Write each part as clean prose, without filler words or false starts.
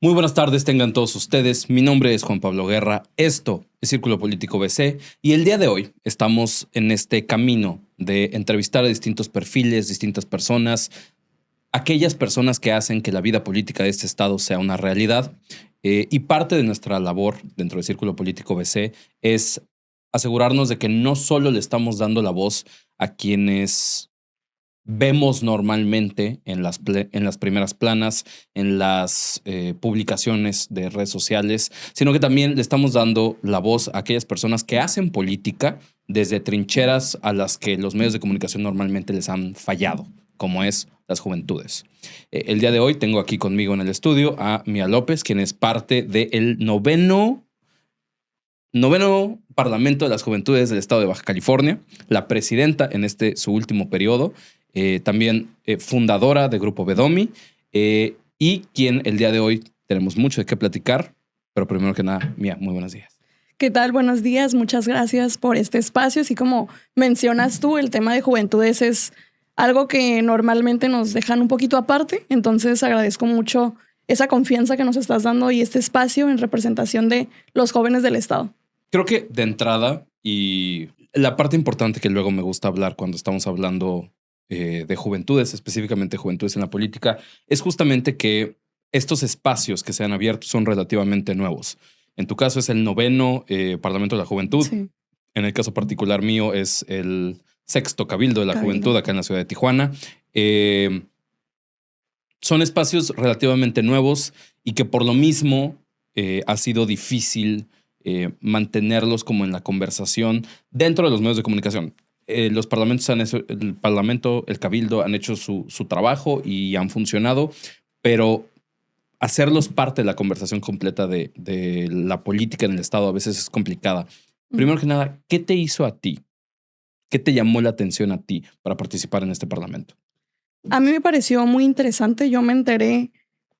Muy buenas tardes, tengan todos ustedes. Mi nombre es Juan Pablo Guerra. Esto es Círculo Político BC y el día de hoy estamos en este camino de entrevistar a distintos perfiles, distintas personas, aquellas personas que hacen que la vida política de este estado sea una realidad. Y parte de nuestra labor dentro del Círculo Político BC es asegurarnos de que no solo le estamos dando la voz a quienes vemos normalmente en las primeras planas, en las publicaciones de redes sociales, sino que también le estamos dando la voz a aquellas personas que hacen política desde trincheras a las que los medios de comunicación normalmente les han fallado, como es las juventudes. El día de hoy tengo aquí conmigo en el estudio a Mía López, quien es parte del noveno Parlamento de las Juventudes del Estado de Baja California, la presidenta en su último periodo, también fundadora de Grupo Bedomi, y quien el día de hoy tenemos mucho de qué platicar, pero primero que nada, Mía, muy buenos días. ¿Qué tal? Buenos días, muchas gracias por este espacio. Así como mencionas tú, el tema de juventudes es algo que normalmente nos dejan un poquito aparte, entonces agradezco mucho esa confianza que nos estás dando y este espacio en representación de los jóvenes del estado. Creo que de entrada, y la parte importante que luego me gusta hablar cuando estamos hablando de juventudes, específicamente juventudes en la política, es justamente que estos espacios que se han abierto son relativamente nuevos. En tu caso es el noveno Parlamento de la Juventud. Sí. En el caso particular mío es el sexto Cabildo de la Juventud acá en la ciudad de Tijuana. Son espacios relativamente nuevos y que por lo mismo ha sido difícil mantenerlos como en la conversación dentro de los medios de comunicación. Los parlamentos el Parlamento, el Cabildo han hecho su trabajo y han funcionado, pero hacerlos parte de la conversación completa de la política en el estado a veces es complicada. Primero que nada, ¿qué te hizo a ti? ¿Qué te llamó la atención a ti para participar en este parlamento? A mí me pareció muy interesante. Yo me enteré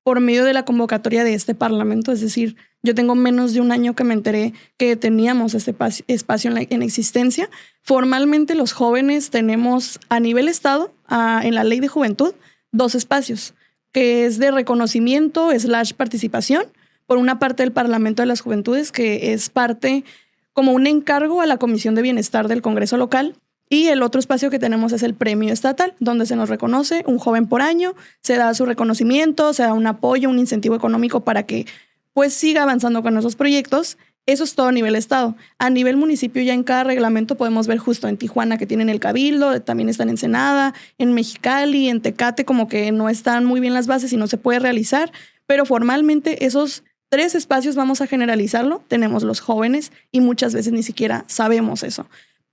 por medio de la convocatoria de este parlamento, es decir, yo tengo menos de un año que me enteré que teníamos este espacio en existencia. Formalmente los jóvenes tenemos a nivel estado, en la ley de juventud, 2 espacios, que es de reconocimiento / participación. Por una parte del Parlamento de las Juventudes, que es parte como un encargo a la Comisión de Bienestar del Congreso local. Y el otro espacio que tenemos es el premio estatal, donde se nos reconoce un joven por año, se da su reconocimiento, se da un apoyo, un incentivo económico para que pues siga avanzando con esos proyectos. Eso es todo a nivel estado. A nivel municipio ya en cada reglamento podemos ver justo en Tijuana que tienen el Cabildo, también está en Ensenada, en Mexicali, en Tecate, como que no están muy bien las bases y no se puede realizar, pero formalmente esos 3 espacios vamos a generalizarlo. Tenemos los jóvenes y muchas veces ni siquiera sabemos eso.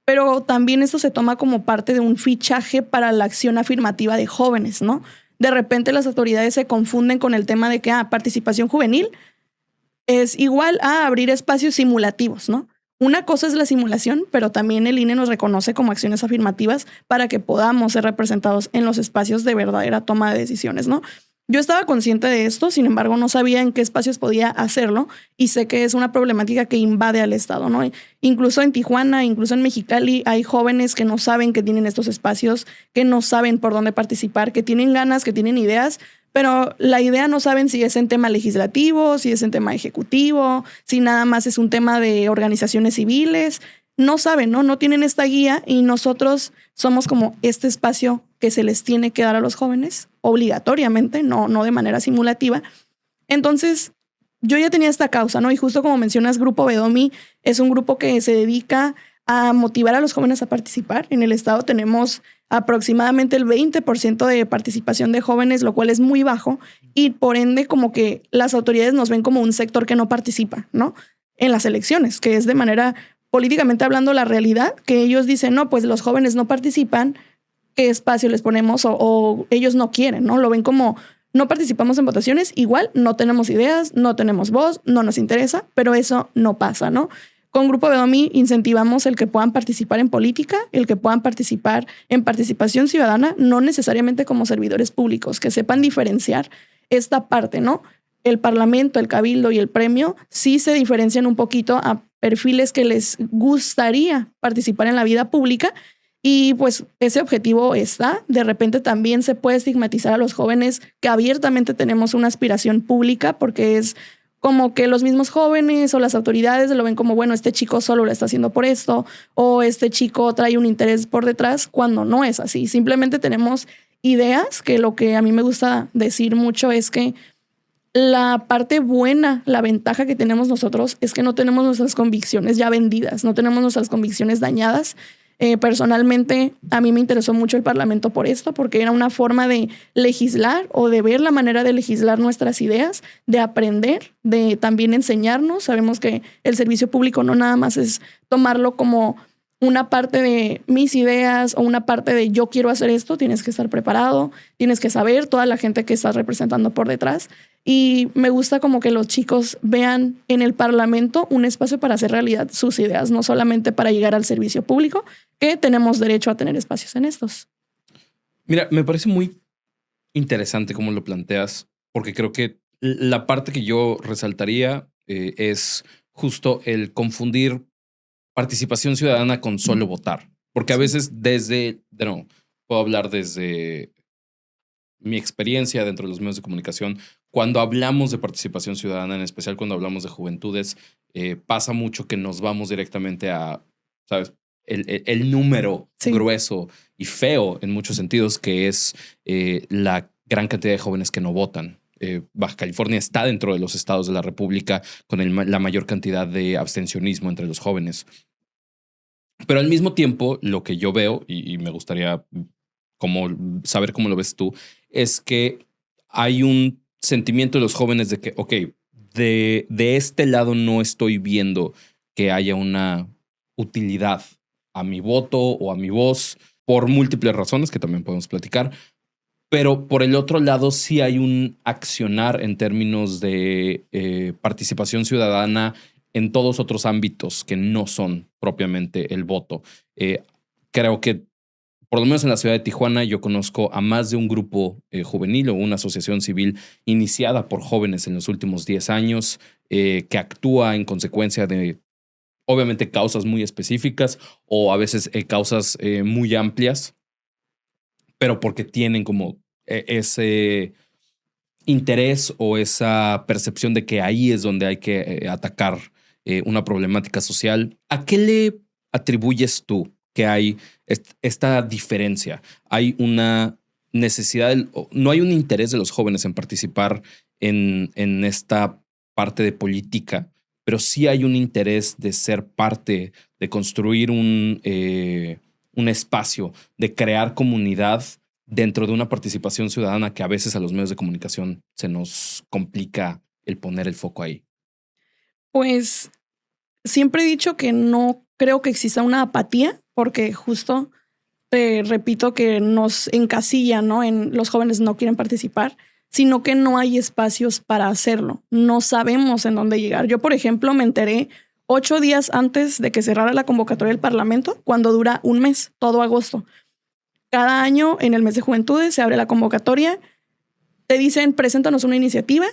Pero también esto se toma como parte de un fichaje para la acción afirmativa de jóvenes, ¿no? De repente las autoridades se confunden con el tema de que participación juvenil es igual a abrir espacios simulativos, ¿no? Una cosa es la simulación, pero también el INE nos reconoce como acciones afirmativas para que podamos ser representados en los espacios de verdadera toma de decisiones, ¿no? Yo estaba consciente de esto, sin embargo, no sabía en qué espacios podía hacerlo y sé que es una problemática que invade al estado, ¿no? Incluso en Tijuana, incluso en Mexicali, hay jóvenes que no saben que tienen estos espacios, que no saben por dónde participar, que tienen ganas, que tienen ideas, pero la idea no saben si es en tema legislativo, si es en tema ejecutivo, si nada más es un tema de organizaciones civiles. No saben, ¿no? No tienen esta guía y nosotros somos como este espacio que se les tiene que dar a los jóvenes obligatoriamente, no de manera simulativa. Entonces, yo ya tenía esta causa, ¿no? Y justo como mencionas, Grupo Bedomi es un grupo que se dedica a motivar a los jóvenes a participar. En el estado tenemos aproximadamente el 20% de participación de jóvenes, lo cual es muy bajo y por ende como que las autoridades nos ven como un sector que no participa, ¿no? En las elecciones, que es de manera políticamente hablando la realidad, que ellos dicen, no, pues los jóvenes no participan, ¿qué espacio les ponemos? O ellos no quieren, ¿no? Lo ven como no participamos en votaciones, igual no tenemos ideas, no tenemos voz, no nos interesa, pero eso no pasa, ¿no? Con Grupo Bedomi incentivamos el que puedan participar en política, el que puedan participar en participación ciudadana, no necesariamente como servidores públicos, que sepan diferenciar esta parte, ¿no? El Parlamento, el Cabildo y el premio sí se diferencian un poquito a perfiles que les gustaría participar en la vida pública Y pues ese objetivo está. De repente también se puede estigmatizar a los jóvenes que abiertamente tenemos una aspiración pública, porque es como que los mismos jóvenes o las autoridades lo ven como, bueno, este chico solo lo está haciendo por esto, o este chico trae un interés por detrás, cuando no es así. Simplemente tenemos ideas, que lo que a mí me gusta decir mucho es que la parte buena, la ventaja que tenemos nosotros es que no tenemos nuestras convicciones ya vendidas, no tenemos nuestras convicciones dañadas. Personalmente, a mí me interesó mucho el Parlamento por esto, porque era una forma de legislar o de ver la manera de legislar nuestras ideas, de aprender, de también enseñarnos. Sabemos que el servicio público no nada más es tomarlo como una parte de mis ideas o una parte de yo quiero hacer esto. Tienes que estar preparado, tienes que saber toda la gente que estás representando por detrás. Y me gusta como que los chicos vean en el Parlamento un espacio para hacer realidad sus ideas, no solamente para llegar al servicio público, que tenemos derecho a tener espacios en estos. Mira, me parece muy interesante cómo lo planteas, porque creo que la parte que yo resaltaría es justo el confundir participación ciudadana con solo votar. Porque a veces puedo hablar desde mi experiencia dentro de los medios de comunicación. Cuando hablamos de participación ciudadana, en especial cuando hablamos de juventudes, pasa mucho que nos vamos directamente a, ¿sabes? El número grueso y feo en muchos sentidos, que es la gran cantidad de jóvenes que no votan. Baja California está dentro de los estados de la República con la mayor cantidad de abstencionismo entre los jóvenes. Pero al mismo tiempo, lo que yo veo, y me gustaría saber cómo lo ves tú, es que hay un sentimiento de los jóvenes de que, ok, de este lado no estoy viendo que haya una utilidad a mi voto o a mi voz por múltiples razones que también podemos platicar. Pero por el otro lado sí hay un accionar en términos de participación ciudadana en todos otros ámbitos que no son propiamente el voto. Creo que por lo menos en la ciudad de Tijuana yo conozco a más de un grupo juvenil o una asociación civil iniciada por jóvenes en los últimos 10 años que actúa en consecuencia de obviamente causas muy específicas o a veces causas muy amplias, pero porque tienen como ese interés o esa percepción de que ahí es donde hay que atacar una problemática social. ¿A qué le atribuyes tú que hay esta diferencia? Hay una necesidad, no hay un interés de los jóvenes en participar en esta parte de política, pero sí hay un interés de ser parte, de construir un espacio, de crear comunidad dentro de una participación ciudadana que a veces a los medios de comunicación se nos complica el poner el foco ahí. Pues siempre he dicho que no creo que exista una apatía, porque justo te repito que nos encasilla, ¿no? En los jóvenes no quieren participar, sino que no hay espacios para hacerlo. No sabemos en dónde llegar. Yo, por ejemplo, me enteré 8 días antes de que cerrara la convocatoria del Parlamento, cuando dura un mes, todo agosto. Cada año, en el mes de Juventudes, se abre la convocatoria. Te dicen, preséntanos una iniciativa,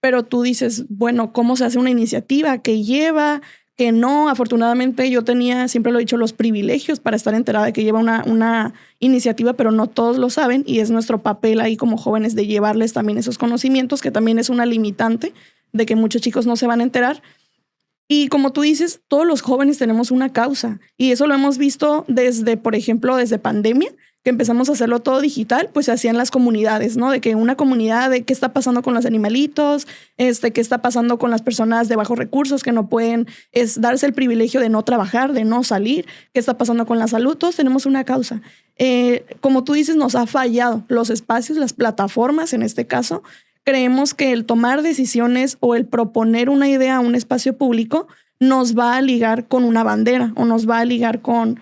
pero tú dices, bueno, ¿cómo se hace una iniciativa? ¿Qué lleva? ¿Qué no? Afortunadamente yo tenía, siempre lo he dicho, los privilegios para estar enterada de que lleva una iniciativa, pero no todos lo saben y es nuestro papel ahí como jóvenes de llevarles también esos conocimientos, que también es una limitante de que muchos chicos no se van a enterar. Y como tú dices, todos los jóvenes tenemos una causa y eso lo hemos visto desde, por ejemplo, desde pandemia, que empezamos a hacerlo todo digital, pues se hacían las comunidades, ¿no? De que una comunidad de qué está pasando con los animalitos, qué está pasando con las personas de bajos recursos que no pueden darse el privilegio de no trabajar, de no salir, qué está pasando con la salud. Todos tenemos una causa. Como tú dices, nos ha fallado los espacios, las plataformas en este caso. Creemos que el tomar decisiones o el proponer una idea a un espacio público nos va a ligar con una bandera o nos va a ligar con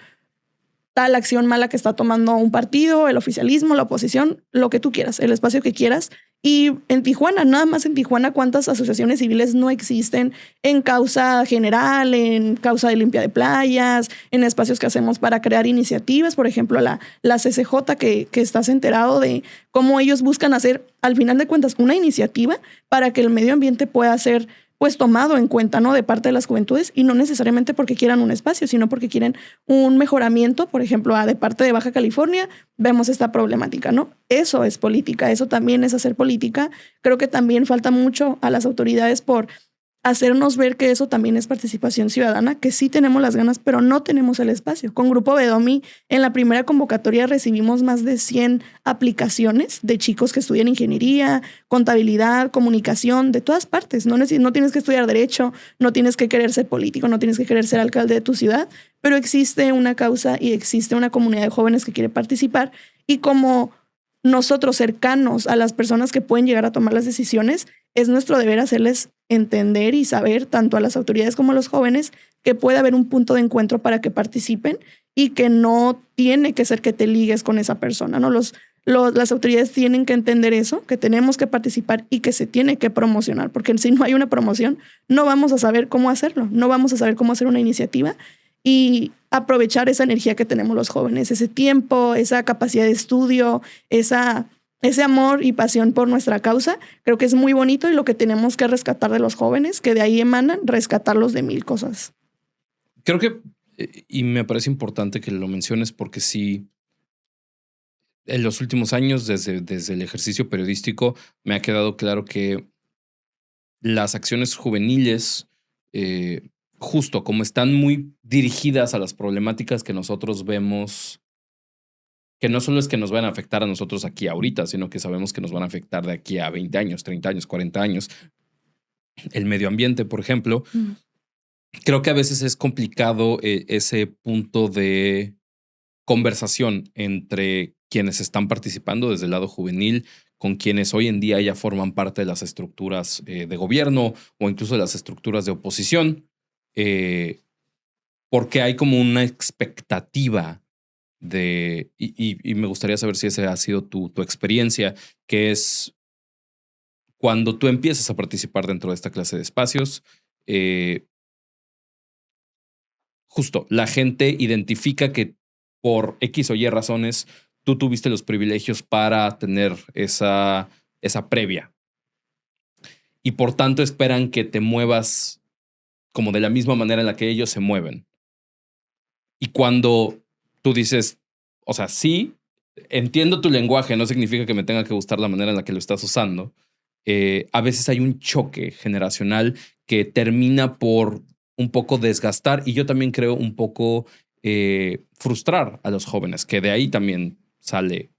tal acción mala que está tomando un partido, el oficialismo, la oposición, lo que tú quieras, el espacio que quieras. Y en Tijuana, nada más en Tijuana, ¿cuántas asociaciones civiles no existen en causa general, en causa de limpia de playas, en espacios que hacemos para crear iniciativas? Por ejemplo, la CCJ, que estás enterado de cómo ellos buscan hacer, al final de cuentas, una iniciativa para que el medio ambiente pueda ser pues tomado en cuenta, ¿no? De parte de las juventudes, y no necesariamente porque quieran un espacio, sino porque quieren un mejoramiento. Por ejemplo, de parte de Baja California vemos esta problemática, ¿no? Eso es política, eso también es hacer política. Creo que también falta mucho a las autoridades por hacernos ver que eso también es participación ciudadana, que sí tenemos las ganas, pero no tenemos el espacio. Con Grupo Bedomi, en la primera convocatoria recibimos más de 100 aplicaciones de chicos que estudian ingeniería, contabilidad, comunicación, de todas partes. No tienes que estudiar derecho, no tienes que querer ser político, no tienes que querer ser alcalde de tu ciudad, pero existe una causa y existe una comunidad de jóvenes que quiere participar, y como nosotros cercanos a las personas que pueden llegar a tomar las decisiones, es nuestro deber hacerles entender y saber, tanto a las autoridades como a los jóvenes, que puede haber un punto de encuentro para que participen y que no tiene que ser que te ligues con esa persona, ¿no? Las autoridades tienen que entender eso, que tenemos que participar y que se tiene que promocionar, porque si no hay una promoción, no vamos a saber cómo hacerlo, no vamos a saber cómo hacer una iniciativa y aprovechar esa energía que tenemos los jóvenes, ese tiempo, esa capacidad de estudio, ese amor y pasión por nuestra causa. Creo que es muy bonito, y lo que tenemos que rescatar de los jóvenes, que de ahí emanan, rescatarlos de mil cosas. Creo que, y me parece importante que lo menciones, porque sí, en los últimos años, desde el ejercicio periodístico, me ha quedado claro que las acciones juveniles, justo como están muy dirigidas a las problemáticas que nosotros vemos, que no solo es que nos van a afectar a nosotros aquí ahorita, sino que sabemos que nos van a afectar de aquí a 20 años, 30 años, 40 años. El medio ambiente, por ejemplo. Creo que a veces es complicado ese punto de conversación entre quienes están participando desde el lado juvenil con quienes hoy en día ya forman parte de las estructuras de gobierno o incluso de las estructuras de oposición, porque hay como una expectativa y me gustaría saber si esa ha sido tu experiencia, que es cuando tú empiezas a participar dentro de esta clase de espacios, justo la gente identifica que por X o Y razones tú tuviste los privilegios para tener esa previa. Y por tanto esperan que te muevas como de la misma manera en la que ellos se mueven. Y cuando tú dices, o sea, sí, entiendo tu lenguaje, no significa que me tenga que gustar la manera en la que lo estás usando. A veces hay un choque generacional que termina por un poco desgastar, y yo también creo un poco frustrar a los jóvenes, que de ahí también sale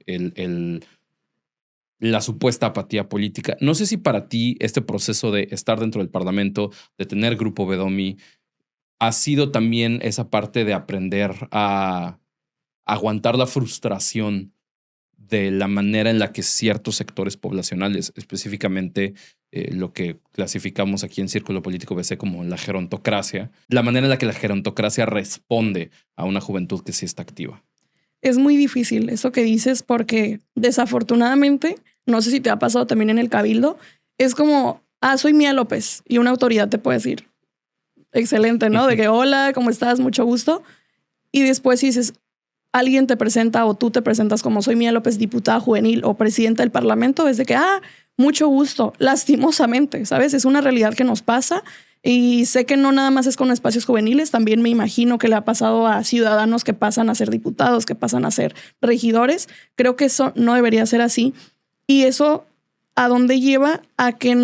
la supuesta apatía política. No sé si para ti este proceso de estar dentro del Parlamento, de tener Grupo Bedomi, ha sido también esa parte de aprender a aguantar la frustración de la manera en la que ciertos sectores poblacionales, específicamente lo que clasificamos aquí en Círculo Político BC como la gerontocracia, la manera en la que la gerontocracia responde a una juventud que sí está activa. Es muy difícil eso que dices, porque desafortunadamente, no sé si te ha pasado también en el Cabildo, es como, soy Mía López, y una autoridad te puede decir, excelente, ¿no? De que, hola, ¿cómo estás? Mucho gusto. Y después dices, alguien te presenta o tú te presentas como soy Mía López, diputada juvenil o presidenta del Parlamento, es de que, mucho gusto. Lastimosamente, ¿sabes? Es una realidad que nos pasa, y sé que no nada más es con espacios juveniles, también me imagino que le ha pasado a ciudadanos que pasan a ser diputados, que pasan a ser regidores. Creo que eso no debería ser así. Y eso, ¿a dónde lleva? A que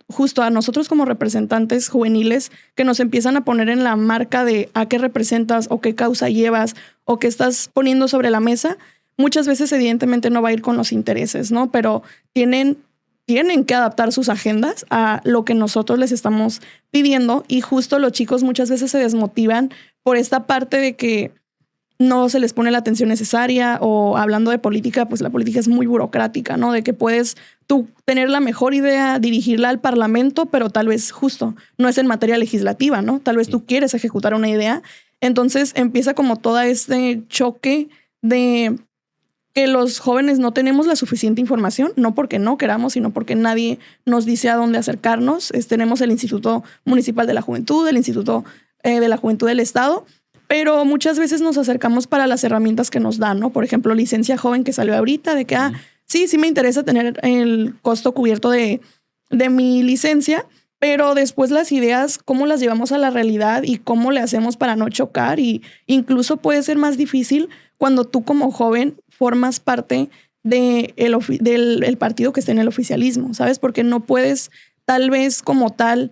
justo a nosotros como representantes juveniles, que nos empiezan a poner en la marca de a qué representas o qué causa llevas o qué estás poniendo sobre la mesa. Muchas veces evidentemente no va a ir con los intereses, ¿no? Pero tienen que adaptar sus agendas a lo que nosotros les estamos pidiendo, y justo los chicos muchas veces se desmotivan por esta parte de que no se les pone la atención necesaria, o hablando de política, pues la política es muy burocrática, ¿no? De que puedes tú tener la mejor idea, dirigirla al Parlamento, pero tal vez justo no es en materia legislativa, ¿no? Tal vez tú quieres ejecutar una idea. Entonces empieza como todo este choque de que los jóvenes no tenemos la suficiente información, no porque no queramos, sino porque nadie nos dice a dónde acercarnos. Tenemos el Instituto Municipal de la Juventud, el Instituto de la Juventud del Estado, pero muchas veces nos acercamos para las herramientas que nos dan, ¿no? Por ejemplo, licencia joven, que salió ahorita, de que, sí me interesa tener el costo cubierto de mi licencia, pero después las ideas, cómo las llevamos a la realidad y cómo le hacemos para no chocar, y incluso puede ser más difícil cuando tú como joven formas parte del partido que esté en el oficialismo, ¿sabes? Porque no puedes tal vez como tal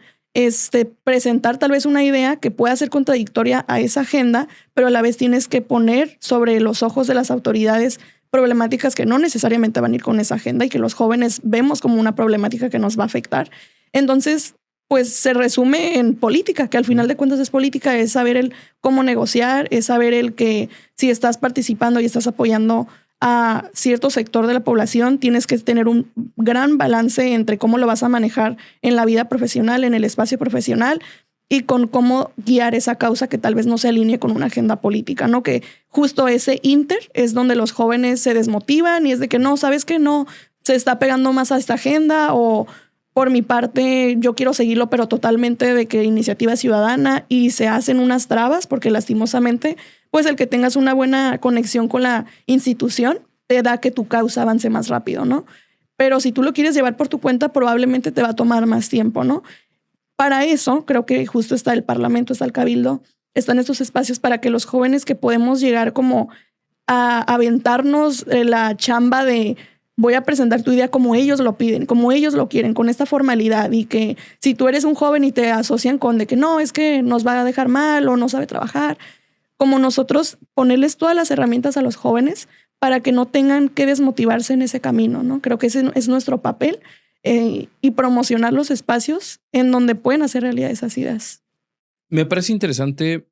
presentar tal vez una idea que pueda ser contradictoria a esa agenda, pero a la vez tienes que poner sobre los ojos de las autoridades problemáticas que no necesariamente van a ir con esa agenda y que los jóvenes vemos como una problemática que nos va a afectar. Entonces, pues se resume en política, que al final de cuentas es política, es saber cómo negociar, es saber que si estás participando y estás apoyando a cierto sector de la población, tienes que tener un gran balance entre cómo lo vas a manejar en la vida profesional, en el espacio profesional, y con cómo guiar esa causa que tal vez no se alinee con una agenda política, ¿no? Que justo ese inter es donde los jóvenes se desmotivan y es de que no, ¿sabes qué? No, se está pegando más a esta agenda, o por mi parte yo quiero seguirlo, pero totalmente de que iniciativa ciudadana, y se hacen unas trabas porque lastimosamente pues el que tengas una buena conexión con la institución te da que tu causa avance más rápido, ¿no? Pero si tú lo quieres llevar por tu cuenta, probablemente te va a tomar más tiempo, ¿no? Para eso creo que justo está el Parlamento, está el Cabildo, están estos espacios para que los jóvenes que podemos llegar como a aventarnos la chamba de voy a presentar tu idea como ellos lo piden, como ellos lo quieren, con esta formalidad, y que si tú eres un joven y te asocian con de que no, es que nos va a dejar mal o no sabe trabajar, como nosotros ponerles todas las herramientas a los jóvenes para que no tengan que desmotivarse en ese camino, ¿no? Creo que ese es nuestro papel, y promocionar los espacios en donde pueden hacer realidad esas ideas. Me parece interesante,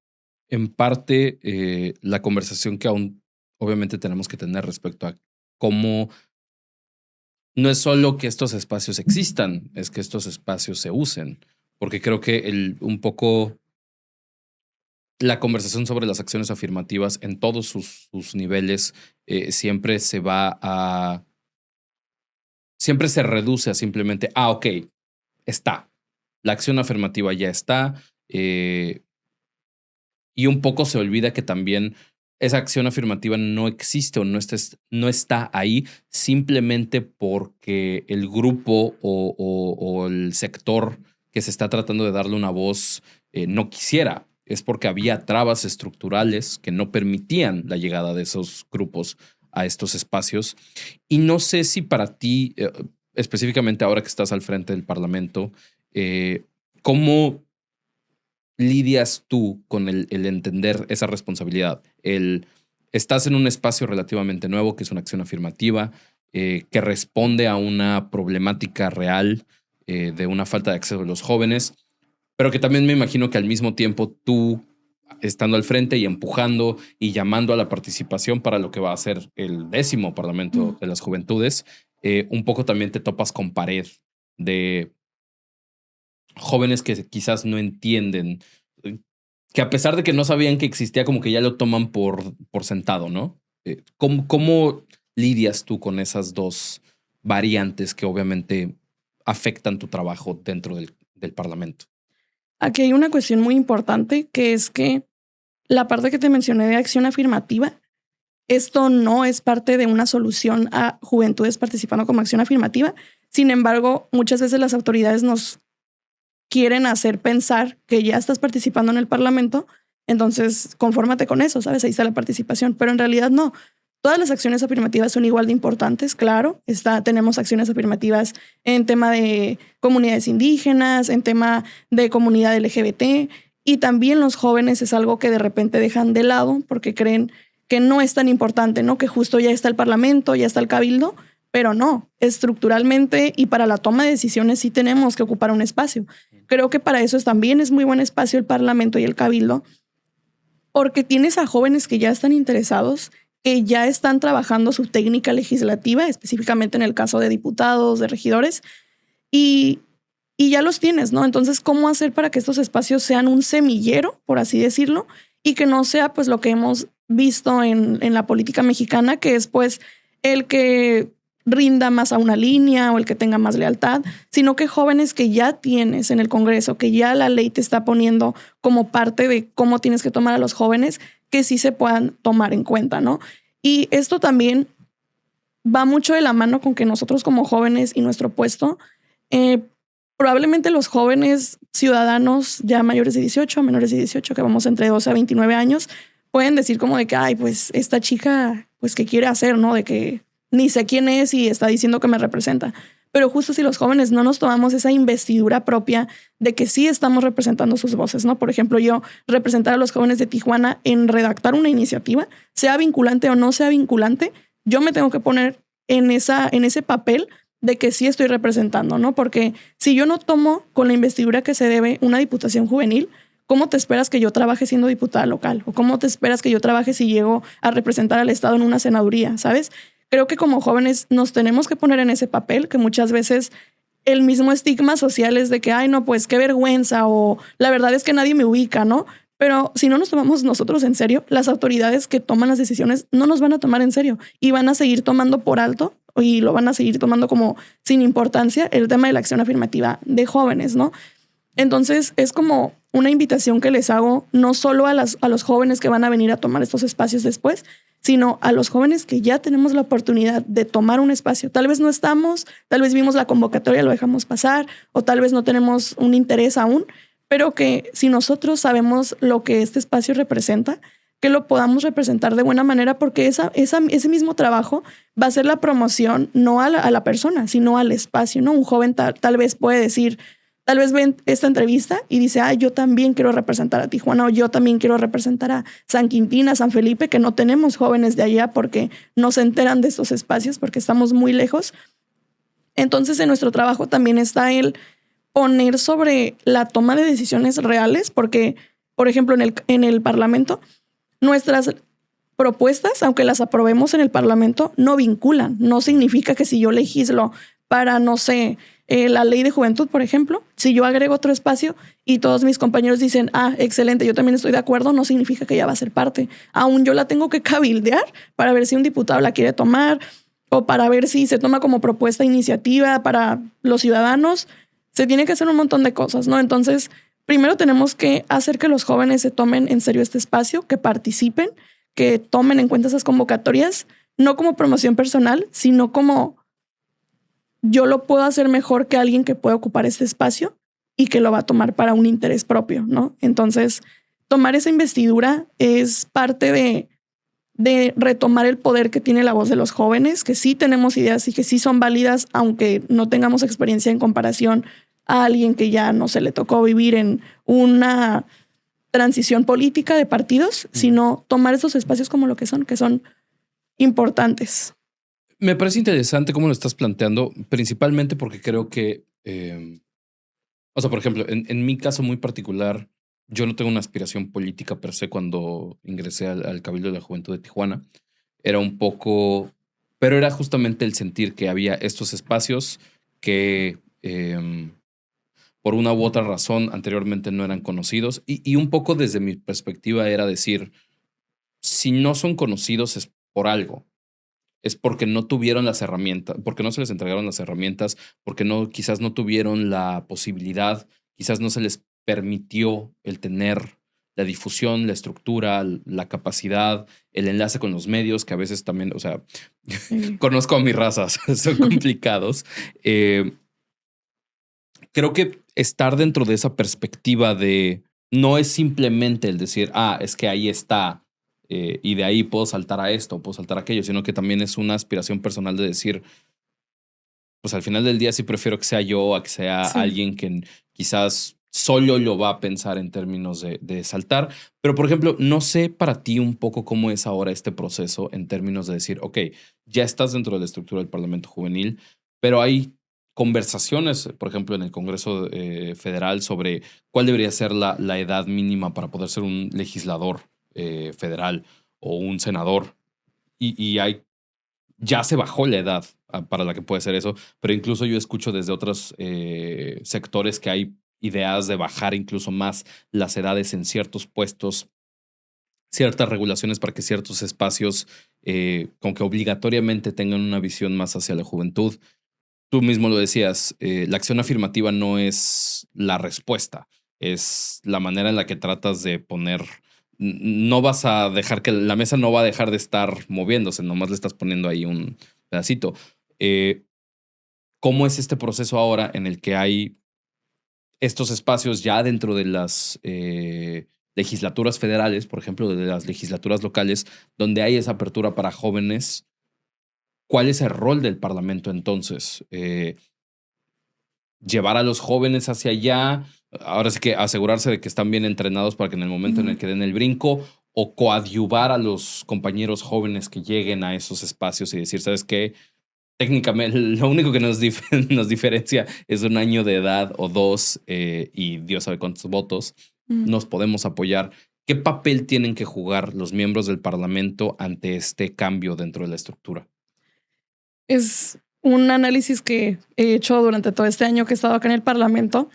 en parte, la conversación que aún obviamente tenemos que tener respecto a cómo no es solo que estos espacios existan, es que estos espacios se usen, porque creo que un poco la conversación sobre las acciones afirmativas en todos sus niveles siempre siempre se reduce a simplemente, ok, está, la acción afirmativa ya está, y un poco se olvida que también esa acción afirmativa no existe o no está ahí simplemente porque el grupo o el sector que se está tratando de darle una voz no quisiera. Es porque había trabas estructurales que no permitían la llegada de esos grupos a estos espacios. Y no sé si para ti, específicamente ahora que estás al frente del Parlamento, ¿cómo lidias tú con el entender esa responsabilidad? Estás en un espacio relativamente nuevo, que es una acción afirmativa, que responde a una problemática real de una falta de acceso de los jóvenes, pero que también me imagino que al mismo tiempo tú, estando al frente y empujando y llamando a la participación para lo que va a ser el 10º Parlamento de las Juventudes, un poco también te topas con pared de jóvenes que quizás no entienden, que a pesar de que no sabían que existía, como que ya lo toman por sentado, ¿no? ¿Cómo lidias tú con esas dos variantes que obviamente afectan tu trabajo dentro del Parlamento? Aquí hay una cuestión muy importante, que es que la parte que te mencioné de acción afirmativa, esto no es parte de una solución a juventudes participando como acción afirmativa. Sin embargo, muchas veces las autoridades nos quieren hacer pensar que ya estás participando en el Parlamento, entonces confórmate con eso, ¿sabes? Ahí está la participación, pero en realidad no. Todas las acciones afirmativas son igual de importantes, claro. Tenemos acciones afirmativas en tema de comunidades indígenas, en tema de comunidad LGBT, y también los jóvenes es algo que de repente dejan de lado porque creen que no es tan importante, ¿no? Que justo ya está el Parlamento, ya está el Cabildo, pero no, estructuralmente y para la toma de decisiones sí tenemos que ocupar un espacio. Creo que para eso también es muy buen espacio el Parlamento y el Cabildo, porque tienes a jóvenes que ya están interesados, que ya están trabajando su técnica legislativa, específicamente en el caso de diputados, de regidores, y ya los tienes, ¿no? Entonces, ¿cómo hacer para que estos espacios sean un semillero, por así decirlo, y que no sea pues lo que hemos visto en la política mexicana, que es pues el que rinda más a una línea o el que tenga más lealtad, sino que jóvenes que ya tienes en el Congreso, que ya la ley te está poniendo como parte de cómo tienes que tomar a los jóvenes, que sí se puedan tomar en cuenta, ¿no? Y esto también va mucho de la mano con que nosotros como jóvenes y nuestro puesto probablemente los jóvenes ciudadanos ya mayores de 18, menores de 18, que vamos entre 12 a 29 años, pueden decir como de que, ay, pues esta chica, pues qué quiere hacer, ¿no? De que ni sé quién es y está diciendo que me representa. Pero justo si los jóvenes no nos tomamos esa investidura propia de que sí estamos representando sus voces, ¿no? Por ejemplo, yo representar a los jóvenes de Tijuana en redactar una iniciativa, sea vinculante o no sea vinculante, yo me tengo que poner en ese papel de que sí estoy representando, ¿no? Porque si yo no tomo con la investidura que se debe una diputación juvenil, ¿cómo te esperas que yo trabaje siendo diputada local? ¿O cómo te esperas que yo trabaje si llego a representar al Estado en una senaduría? ¿Sabes? Creo que como jóvenes nos tenemos que poner en ese papel, que muchas veces el mismo estigma social es de que, ay, no, pues qué vergüenza, o la verdad es que nadie me ubica, ¿no? Pero si no nos tomamos nosotros en serio, las autoridades que toman las decisiones no nos van a tomar en serio y van a seguir tomando por alto y lo van a seguir tomando como sin importancia el tema de la acción afirmativa de jóvenes, ¿no? Entonces es como una invitación que les hago no solo a los jóvenes que van a venir a tomar estos espacios después, sino a los jóvenes que ya tenemos la oportunidad de tomar un espacio. Tal vez no estamos, tal vez vimos la convocatoria, lo dejamos pasar, o tal vez no tenemos un interés aún, pero que si nosotros sabemos lo que este espacio representa, que lo podamos representar de buena manera, porque ese mismo trabajo va a ser la promoción no a la persona, sino al espacio, ¿no? Un joven tal vez puede decir, tal vez ven esta entrevista y dice, ah, yo también quiero representar a Tijuana, o yo también quiero representar a San Quintín, a San Felipe, que no tenemos jóvenes de allá porque no se enteran de estos espacios, porque estamos muy lejos. Entonces, en nuestro trabajo también está el poner sobre la toma de decisiones reales, porque, por ejemplo, en el Parlamento, nuestras propuestas, aunque las aprobemos en el Parlamento, no vinculan. No significa que si yo legislo para, no sé, la ley de juventud, por ejemplo, si yo agrego otro espacio y todos mis compañeros dicen, ah, excelente, yo también estoy de acuerdo, no significa que ya va a ser parte. Aún yo la tengo que cabildear para ver si un diputado la quiere tomar o para ver si se toma como propuesta iniciativa para los ciudadanos. Se tiene que hacer un montón de cosas, ¿no? Entonces, primero tenemos que hacer que los jóvenes se tomen en serio este espacio, que participen, que tomen en cuenta esas convocatorias, no como promoción personal, sino como yo lo puedo hacer mejor que alguien que puede ocupar este espacio y que lo va a tomar para un interés propio, ¿no? Entonces, tomar esa investidura es parte de retomar el poder que tiene la voz de los jóvenes, que sí tenemos ideas y que sí son válidas, aunque no tengamos experiencia en comparación a alguien que ya no se le tocó vivir en una transición política de partidos, sino tomar esos espacios como lo que son importantes. Me parece interesante cómo lo estás planteando, principalmente porque creo que, o sea, por ejemplo, en mi caso muy particular, yo no tengo una aspiración política per se cuando ingresé al Cabildo de la Juventud de Tijuana. Era un poco, pero era justamente el sentir que había estos espacios que por una u otra razón anteriormente no eran conocidos y un poco desde mi perspectiva era decir, si no son conocidos es por algo. Es porque no tuvieron las herramientas, porque no se les entregaron las herramientas, porque no, quizás no tuvieron la posibilidad, quizás no se les permitió el tener la difusión, la estructura, la capacidad, el enlace con los medios, que a veces también, o sea, conozco a mis razas, son complicados. Creo que estar dentro de esa perspectiva de no es simplemente el decir, ah, es que ahí está. Y de ahí puedo saltar a esto, puedo saltar a aquello, sino que también es una aspiración personal de decir, pues al final del día sí prefiero que sea yo a que sea alguien que quizás solo lo va a pensar en términos de saltar. Pero, por ejemplo, no sé para ti un poco cómo es ahora este proceso en términos de decir, ok, ya estás dentro de la estructura del Parlamento Juvenil, pero hay conversaciones, por ejemplo, en el Congreso Federal sobre cuál debería ser la edad mínima para poder ser un legislador federal o un senador y ya se bajó la edad para la que puede ser eso, pero incluso yo escucho desde otros sectores que hay ideas de bajar incluso más las edades en ciertos puestos, ciertas regulaciones para que ciertos espacios como que obligatoriamente tengan una visión más hacia la juventud. Tú mismo lo decías, la acción afirmativa no es la respuesta, es la manera en la que tratas de poner. No vas a dejar que la mesa no va a dejar de estar moviéndose, nomás le estás poniendo ahí un pedacito. ¿Cómo es este proceso ahora en el que hay estos espacios ya dentro de las legislaturas federales, por ejemplo, de las legislaturas locales, donde hay esa apertura para jóvenes, ¿cuál es el rol del Parlamento entonces? Llevar a los jóvenes hacia allá, ahora sí que asegurarse de que están bien entrenados para que en el momento en el que den el brinco, o coadyuvar a los compañeros jóvenes que lleguen a esos espacios y decir, ¿sabes qué? Técnicamente, lo único que nos diferencia es un año de edad o dos, y Dios sabe cuántos votos, nos podemos apoyar. ¿Qué papel tienen que jugar los miembros del Parlamento ante este cambio dentro de la estructura? Es un análisis que he hecho durante todo este año que he estado acá en el Parlamento,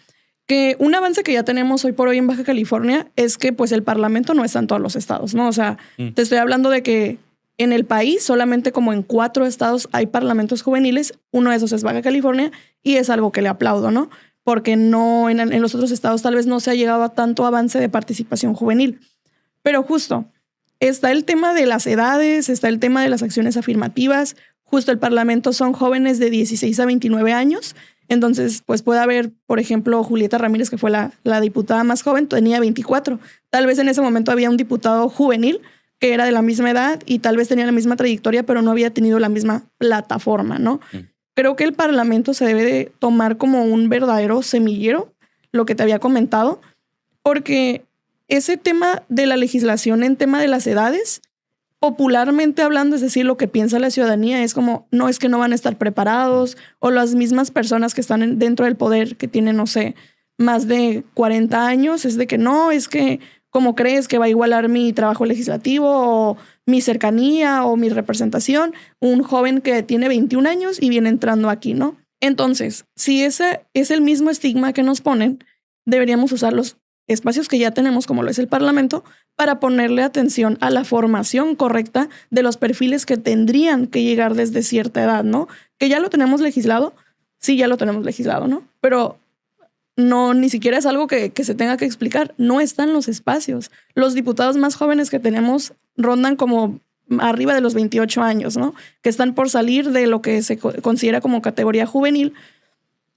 que un avance que ya tenemos hoy por hoy en Baja California es que pues el Parlamento no está en todos los estados, ¿no? O sea, te estoy hablando de que en el país solamente como en 4 estados hay parlamentos juveniles, uno de esos es Baja California y es algo que le aplaudo, ¿no? Porque no en los otros estados tal vez no se ha llegado a tanto avance de participación juvenil. Pero justo, está el tema de las edades, está el tema de las acciones afirmativas. Justo el Parlamento son jóvenes de 16 a 29 años. Entonces, pues puede haber, por ejemplo, Julieta Ramírez, que fue la diputada más joven, tenía 24. Tal vez en ese momento había un diputado juvenil que era de la misma edad y tal vez tenía la misma trayectoria, pero no había tenido la misma plataforma, ¿no? Creo que el Parlamento se debe de tomar como un verdadero semillero, lo que te había comentado, porque ese tema de la legislación en tema de las edades, popularmente hablando, es decir, lo que piensa la ciudadanía es como, no es que no van a estar preparados, o las mismas personas que están dentro del poder, que tienen, no sé, más de 40 años, es de que no, es que, ¿cómo crees que va a igualar mi trabajo legislativo o mi cercanía o mi representación? Un joven que tiene 21 años y viene entrando aquí, ¿no? Entonces, si ese es el mismo estigma que nos ponen, deberíamos usar los espacios que ya tenemos, como lo es el Parlamento, para ponerle atención a la formación correcta de los perfiles que tendrían que llegar desde cierta edad, ¿no? Que ya lo tenemos legislado, sí, ya lo tenemos legislado, ¿no? Pero no, ni siquiera es algo que se tenga que explicar. No están los espacios. Los diputados más jóvenes que tenemos rondan como arriba de los 28 años, ¿no? Que están por salir de lo que se considera como categoría juvenil.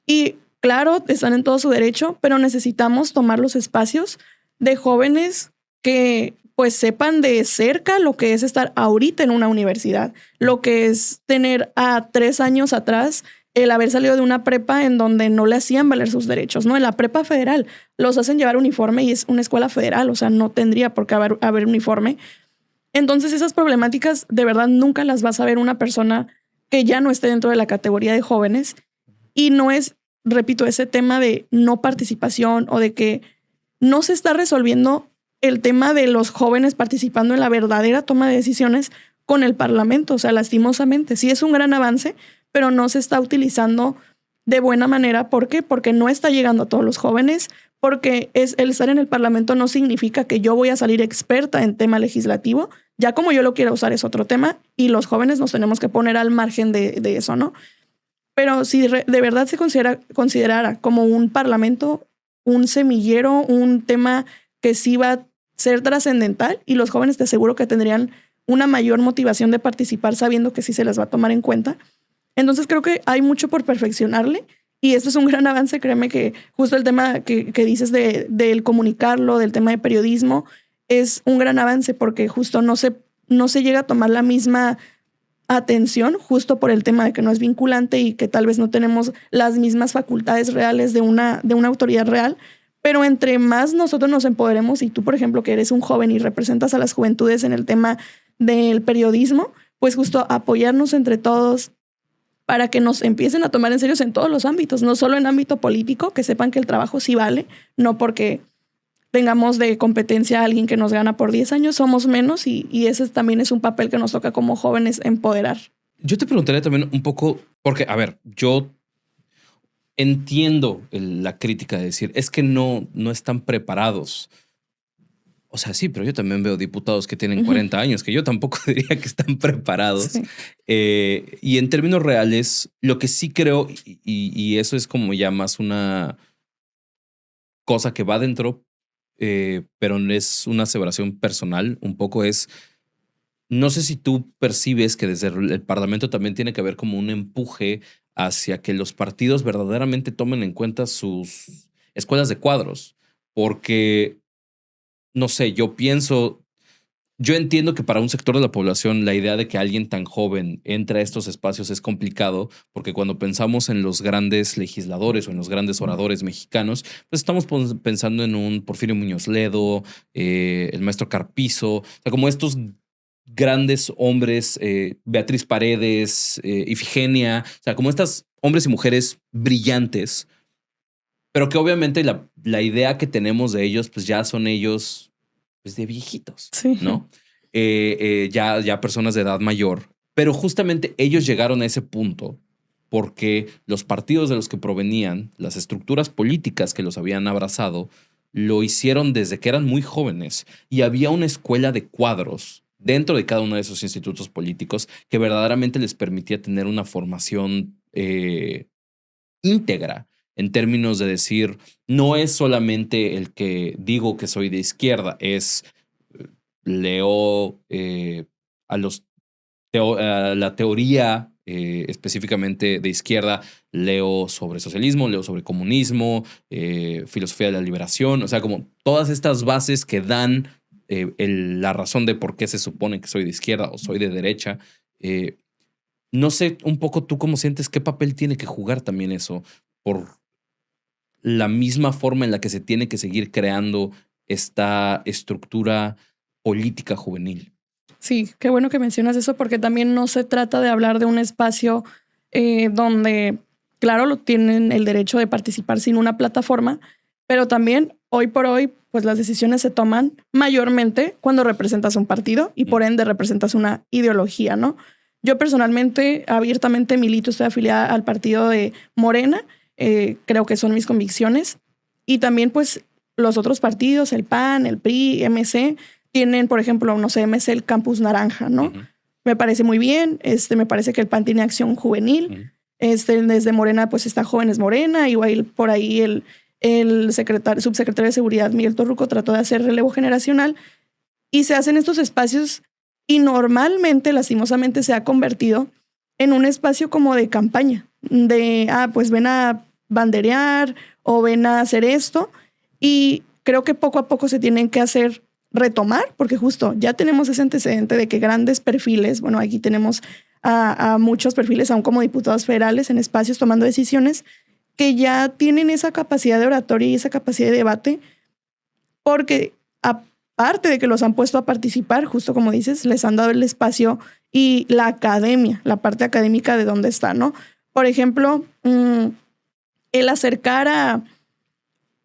Y claro, están en todo su derecho, pero necesitamos tomar los espacios de jóvenes que pues sepan de cerca lo que es estar ahorita en una universidad, lo que es tener a 3 años atrás el haber salido de una prepa en donde no le hacían valer sus derechos, ¿no? En la prepa federal los hacen llevar uniforme y es una escuela federal, o sea, no tendría por qué haber uniforme. Entonces esas problemáticas de verdad nunca las vas a ver una persona que ya no esté dentro de la categoría de jóvenes y no es, repito, ese tema de no participación o de que no se está resolviendo el tema de los jóvenes participando en la verdadera toma de decisiones con el Parlamento. O sea, lastimosamente, sí es un gran avance, pero no se está utilizando de buena manera. ¿Por qué? Porque no está llegando a todos los jóvenes, porque el estar en el Parlamento no significa que yo voy a salir experta en tema legislativo. Ya como yo lo quiero usar es otro tema y los jóvenes nos tenemos que poner al margen de eso, ¿no? Pero si de verdad se considerara como un Parlamento, un semillero, un tema que sí va a ser trascendental y los jóvenes te aseguro que tendrían una mayor motivación de participar sabiendo que sí se les va a tomar en cuenta. Entonces creo que hay mucho por perfeccionarle y esto es un gran avance. Créeme que justo el tema que dices del comunicarlo, del tema de periodismo, es un gran avance porque justo no se llega a tomar la misma atención justo por el tema de que no es vinculante y que tal vez no tenemos las mismas facultades reales de una autoridad real. Pero entre más nosotros nos empoderemos y tú, por ejemplo, que eres un joven y representas a las juventudes en el tema del periodismo, pues justo apoyarnos entre todos para que nos empiecen a tomar en serio en todos los ámbitos, no solo en ámbito político, que sepan que el trabajo sí vale, no porque tengamos de competencia a alguien que nos gana por 10 años, somos menos y ese también es un papel que nos toca como jóvenes empoderar. Yo te preguntaría también un poco, porque, a ver, yo entiendo la crítica de decir, es que no están preparados. O sea, sí, pero yo también veo diputados que tienen 40 años, que yo tampoco diría que están preparados. Sí. Y en términos reales, lo que sí creo, y eso es como ya más una cosa que va dentro, pero es una aseveración personal, un poco es, no sé si tú percibes que desde el Parlamento también tiene que haber como un empuje hacia que los partidos verdaderamente tomen en cuenta sus escuelas de cuadros, porque, no sé, yo entiendo que para un sector de la población la idea de que alguien tan joven entre a estos espacios es complicado, porque cuando pensamos en los grandes legisladores o en los grandes oradores mexicanos, pues estamos pensando en un Porfirio Muñoz Ledo, el maestro Carpizo, o sea, como estos grandes hombres, Beatriz Paredes, Ifigenia, o sea, como estos hombres y mujeres brillantes, pero que obviamente la idea que tenemos de ellos, pues ya son ellos pues de viejitos, Sí. ¿no? Ya personas de edad mayor. Pero justamente ellos llegaron a ese punto porque los partidos de los que provenían, las estructuras políticas que los habían abrazado, lo hicieron desde que eran muy jóvenes y había una escuela de cuadros dentro de cada uno de esos institutos políticos que verdaderamente les permitía tener una formación íntegra en términos de decir, no es solamente el que digo que soy de izquierda, es leo a los a la teoría específicamente de izquierda, leo sobre socialismo, leo sobre comunismo, filosofía de la liberación, o sea, como todas estas bases que dan la razón de por qué se supone que soy de izquierda o soy de derecha. No sé un poco tú cómo sientes qué papel tiene que jugar también eso por la misma forma en la que se tiene que seguir creando esta estructura política juvenil. Sí, qué bueno que mencionas eso porque también no se trata de hablar de un espacio donde, claro, lo tienen el derecho de participar sin una plataforma, pero también hoy por hoy, pues las decisiones se toman mayormente cuando representas un partido y por ende representas una ideología, ¿no? Yo personalmente, abiertamente milito, estoy afiliada al partido de Morena, creo que son mis convicciones y también pues los otros partidos, el PAN, el PRI, MC, tienen, por ejemplo, no sé, MC el Campus Naranja, ¿no? Me parece muy bien. Me parece que el PAN tiene acción juvenil. Desde Morena, pues está Jóvenes Morena. Igual por ahí el subsecretario de Seguridad, Miguel Torruco, trató de hacer relevo generacional. Y se hacen estos espacios y normalmente, lastimosamente, se ha convertido en un espacio como de campaña. Pues ven a banderear o ven a hacer esto. Y creo que poco a poco se tienen que retomar, porque justo ya tenemos ese antecedente de que grandes perfiles, bueno, aquí tenemos a muchos perfiles, aún como diputados federales en espacios tomando decisiones, que ya tienen esa capacidad de oratoria y esa capacidad de debate, porque aparte de que los han puesto a participar, justo como dices, les han dado el espacio y la academia, la parte académica de dónde está, ¿no? Por ejemplo, el acercar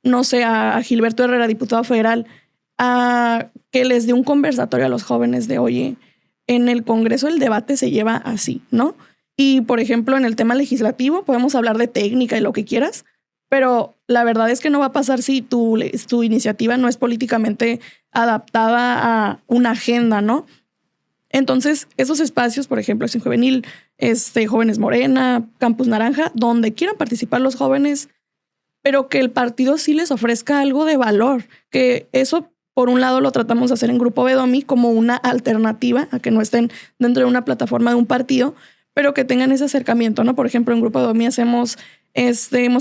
no sé, a Gilberto Herrera, diputado federal, a que les dé un conversatorio a los jóvenes de, oye, en el Congreso el debate se lleva así, ¿no? Y, por ejemplo, en el tema legislativo podemos hablar de técnica y lo que quieras, pero la verdad es que no va a pasar si tu iniciativa no es políticamente adaptada a una agenda, ¿no? Entonces, esos espacios, por ejemplo, Acción Juvenil, Jóvenes Morena, Campus Naranja, donde quieran participar los jóvenes, pero que el partido sí les ofrezca algo de valor, que eso por un lado lo tratamos de hacer en Grupo Bedomi como una alternativa a que no estén dentro de una plataforma de un partido, pero que tengan ese acercamiento, ¿no? Por ejemplo, en Grupo Bedomi hemos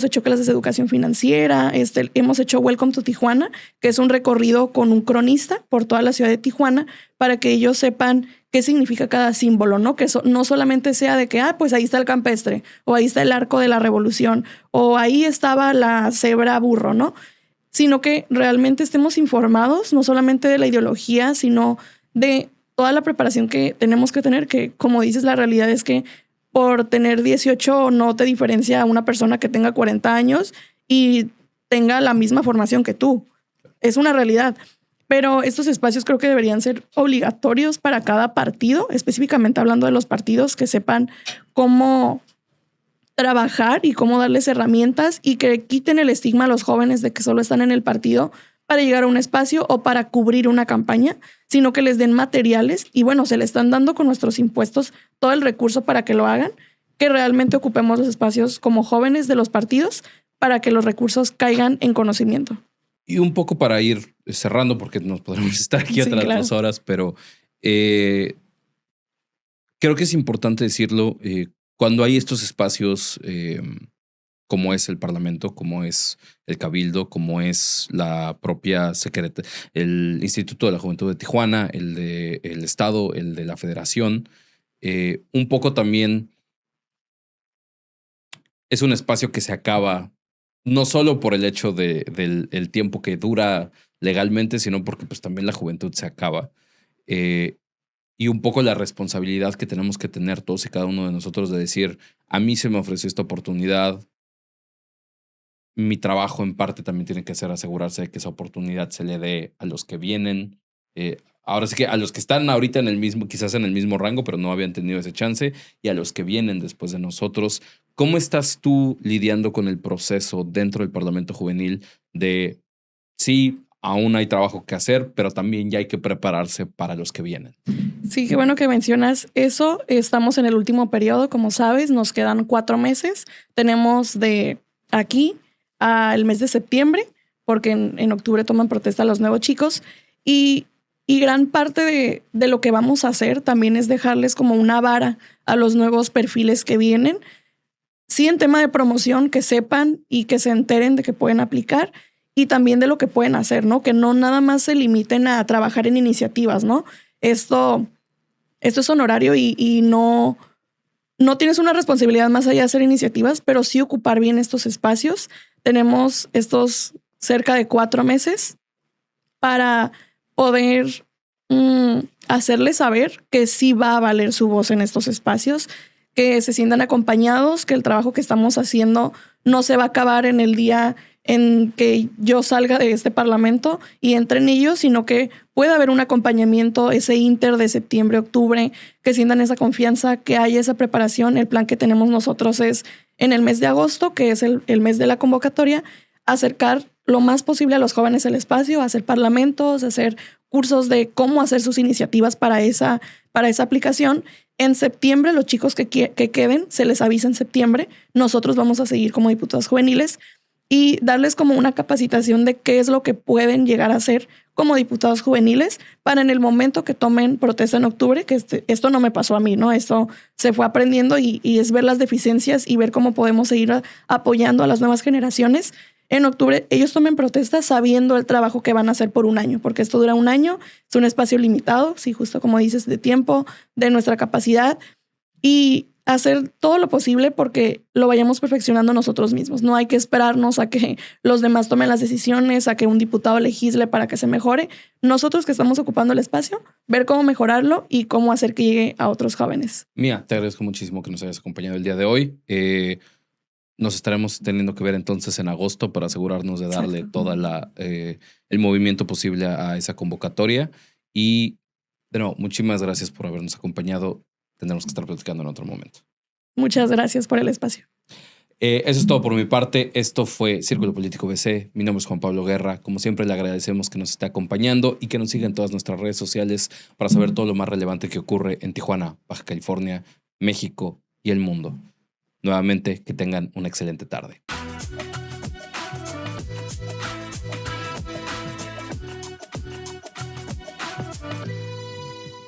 hecho clases de educación financiera, hemos hecho Welcome to Tijuana, que es un recorrido con un cronista por toda la ciudad de Tijuana para que ellos sepan qué significa cada símbolo, ¿no? Que eso no solamente sea de que, pues ahí está el campestre, o ahí está el arco de la revolución, o ahí estaba la cebra burro, ¿no? Sino que realmente estemos informados, no solamente de la ideología, sino de toda la preparación que tenemos que tener, que como dices, la realidad es que por tener 18 no te diferencia a una persona que tenga 40 años y tenga la misma formación que tú. Es una realidad. Pero estos espacios creo que deberían ser obligatorios para cada partido, específicamente hablando de los partidos, que sepan cómo trabajar y cómo darles herramientas y que quiten el estigma a los jóvenes de que solo están en el partido para llegar a un espacio o para cubrir una campaña, sino que les den materiales y bueno, se le están dando con nuestros impuestos todo el recurso para que lo hagan, que realmente ocupemos los espacios como jóvenes de los partidos para que los recursos caigan en conocimiento. Y un poco para ir cerrando, porque nos podremos estar aquí otras 2 horas, pero creo que es importante decirlo, cuando hay estos espacios cómo es el Parlamento, cómo es el Cabildo, cómo es la propia el Instituto de la Juventud de Tijuana, el del Estado, el de la Federación. Un poco también es un espacio que se acaba no solo por el hecho del el tiempo que dura legalmente, sino porque pues también la juventud se acaba. Y un poco la responsabilidad que tenemos que tener todos y cada uno de nosotros de decir, a mí se me ofreció esta oportunidad, mi trabajo en parte también tiene que ser asegurarse de que esa oportunidad se le dé a los que vienen. Ahora sí que a los que están ahorita en el mismo, quizás en el mismo rango, pero no habían tenido ese chance, y a los que vienen después de nosotros. ¿Cómo estás tú lidiando con el proceso dentro del Parlamento Juvenil de, sí, aún hay trabajo que hacer, pero también ya hay que prepararse para los que vienen? Sí, qué bueno que mencionas eso. Estamos en el último periodo, como sabes, nos quedan 4 meses. Tenemos de aquí al mes de septiembre, porque en octubre toman protesta los nuevos chicos. Y gran parte de lo que vamos a hacer también es dejarles como una vara a los nuevos perfiles que vienen. Sí, en tema de promoción, que sepan y que se enteren de que pueden aplicar y también de lo que pueden hacer, ¿no? Que no nada más se limiten a trabajar en iniciativas, ¿no? Esto es honorario y no tienes una responsabilidad más allá de hacer iniciativas, pero sí ocupar bien estos espacios. Tenemos estos cerca de 4 meses para poder hacerles saber que sí va a valer su voz en estos espacios, que se sientan acompañados, que el trabajo que estamos haciendo no se va a acabar en el día en que yo salga de este parlamento y entre en ellos, sino que puede haber un acompañamiento, ese inter de septiembre, octubre, que sientan esa confianza, que haya esa preparación. El plan que tenemos nosotros es en el mes de agosto, que es el mes de la convocatoria, acercar lo más posible a los jóvenes el espacio, hacer parlamentos, hacer cursos de cómo hacer sus iniciativas para esa aplicación. En septiembre, los chicos que queden, se les avisa en septiembre. Nosotros vamos a seguir como diputados juveniles y darles como una capacitación de qué es lo que pueden llegar a hacer como diputados juveniles para en el momento que tomen protesta en octubre, que esto no me pasó a mí, ¿no? Esto se fue aprendiendo y es ver las deficiencias y ver cómo podemos seguir apoyando a las nuevas generaciones. En octubre ellos tomen protesta sabiendo el trabajo que van a hacer por un año, porque esto dura un año, es un espacio limitado, sí, justo como dices, de tiempo, de nuestra capacidad, y hacer todo lo posible porque lo vayamos perfeccionando nosotros mismos. No hay que esperarnos a que los demás tomen las decisiones, a que un diputado legisle para que se mejore. Nosotros que estamos ocupando el espacio, ver cómo mejorarlo y cómo hacer que llegue a otros jóvenes. Mía, te agradezco muchísimo que nos hayas acompañado el día de hoy. Nos estaremos teniendo que ver entonces en agosto para asegurarnos de darle todo el movimiento posible a esa convocatoria. Y de nuevo, muchísimas gracias por habernos acompañado. Tendremos que estar platicando en otro momento. Muchas gracias por el espacio. Eso es todo por mi parte. Esto fue Círculo Político BC. Mi nombre es Juan Pablo Guerra. Como siempre, le agradecemos que nos esté acompañando y que nos siga en todas nuestras redes sociales para saber todo lo más relevante que ocurre en Tijuana, Baja California, México y el mundo. Nuevamente, que tengan una excelente tarde.